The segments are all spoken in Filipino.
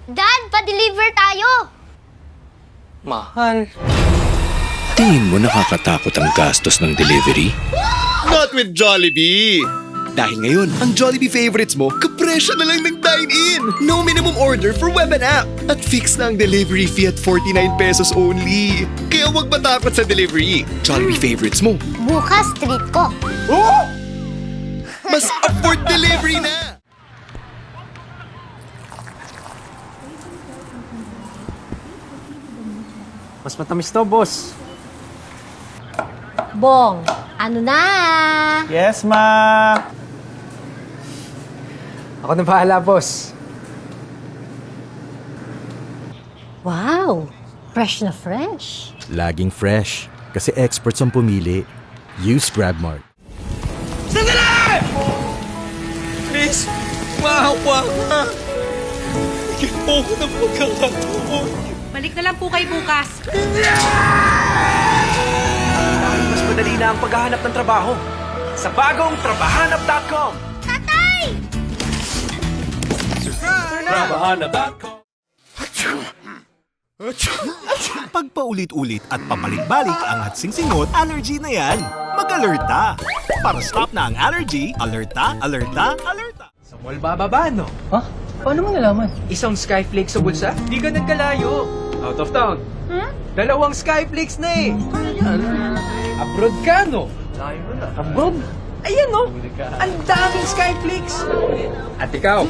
Dad, pa-deliver tayo! Mahal. Tingin mo nakakatakot ang gastos ng delivery? Not with Jollibee! Dahil ngayon, ang Jollibee favorites mo, kapresyo na lang ng dine-in! No minimum order for web and app! At fix na ang delivery fee at 49 pesos only! Kaya huwag matakot sa delivery! Jollibee favorites mo, Bukas, treat ko. mas afford delivery na! Mas matamis to, boss. Bong, ano na? Yes, ma! Ako na bahala, boss. Wow, fresh na fresh. Laging fresh. Kasi experts ang pumili. Use GrabMart. Please, maawa ka! Bigyan mo ako ng pagkakataon! Balik na lang po kayo bukas. Mas madali na ang paghahanap ng trabaho sa bagong trabahanap.com. Pag paulit-ulit at papalik-balik ang hatsing-singot, allergy na yan. Mag-alerta. Para stop na ang allergy, alerta, alerta, alerta. Sa mall bababa, no? Ha? Paano mo nalaman? Isang Skyflakes sa bulsa? Di ganun kalayo. Out of town. Dalawang Skyflakes na eh. Abroad ka, no? Abroad? Ayan, no? Ang daming Skyflakes. At ikaw,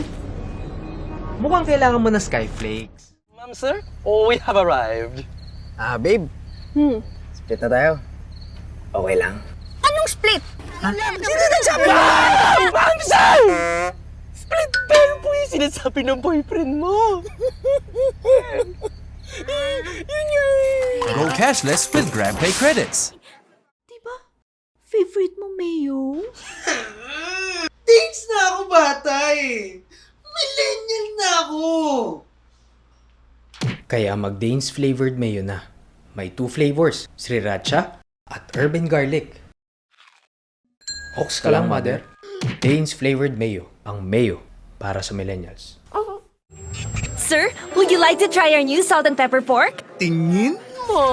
mukhang kailangan mo ng Skyflakes. Ma'am, sir? Oh, we have arrived. Babe. Split na tayo. Okay lang. Anong split? Sino nagsabi? Ma'am, sir! Split pero po yung sinasabi ng boyfriend mo. Go cashless with GrabPay credits. Diba? Favorite mo, Mayo? Thanks na ako, bata eh. Millennial na ako. Kaya mag-Danes flavored mayo na. May 2 flavors, sriracha at urban garlic. Ox ka lang, mother. Danes flavored mayo. Ang mayo para sa millennials. Sir, would you like to try our new salt and pepper pork? Tingin mo!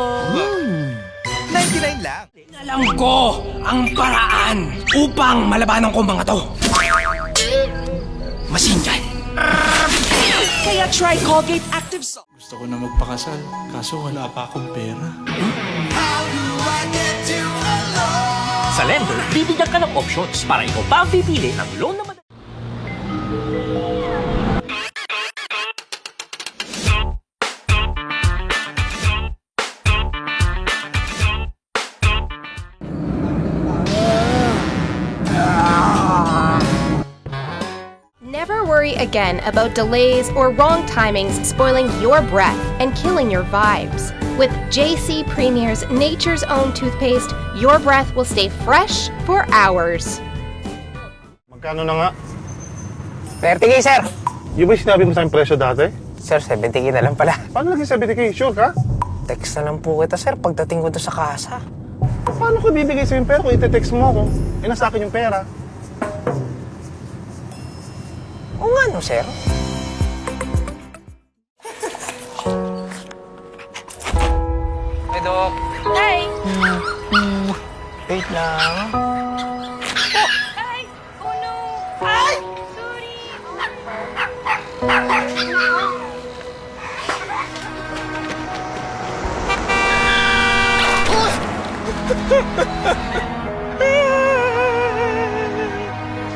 99 lang! Alam ko ang paraan upang malabanan ko mga to. Masinjan. Kaya try Colgate Active Salt. Gusto ko na magpakasal, kaso wala pa akong pera. Sa lender, bibigyan ka ng options para ikaw pa ang pipili ng loan na madali. Never worry again about delays or wrong timings spoiling your breath and killing your vibes. With JC Premier's Nature's Own toothpaste, your breath will stay fresh for hours. Magkano na nga? 30K, sir. Yung ba sinabi mo sa presyo dati? Sir, 70K na lang pala. Paano naging 70K? Sure ka? Text na lang po kita, sir, pagdating ko doon sa kasa. Paano ko bibigay sa'yo yung pera kung ite-text mo ako? Eh, nasa akin yung pera. O nga, no, sir? Hey, Doc. Hi! Wait lang. Hi! Oh no! Hi! Sorry!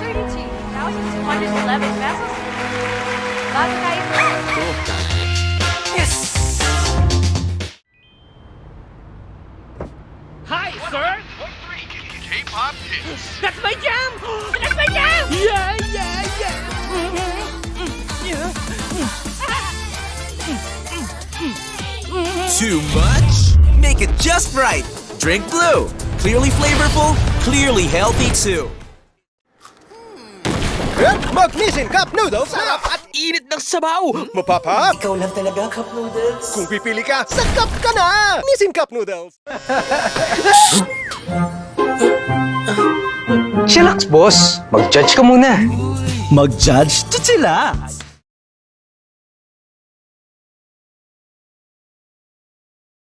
$32,211 pesos. Bago tayo. Yes! Hi, sir! K-pop hits! That's my jam! That's my jam! Yeah, yeah, yeah! Too much? Make it just right. Drink Blue. Clearly flavorful, clearly healthy too. Mag-Nissin Cup Noodles! Sarap at init ng sabaw! Mapapap! Ikaw lang talaga, Cup Noodles. Kung pipili ka, sa Cup ka na! Nissin Cup Noodles! Chillax, boss. Mag-judge ka muna. Mag-judge to sila.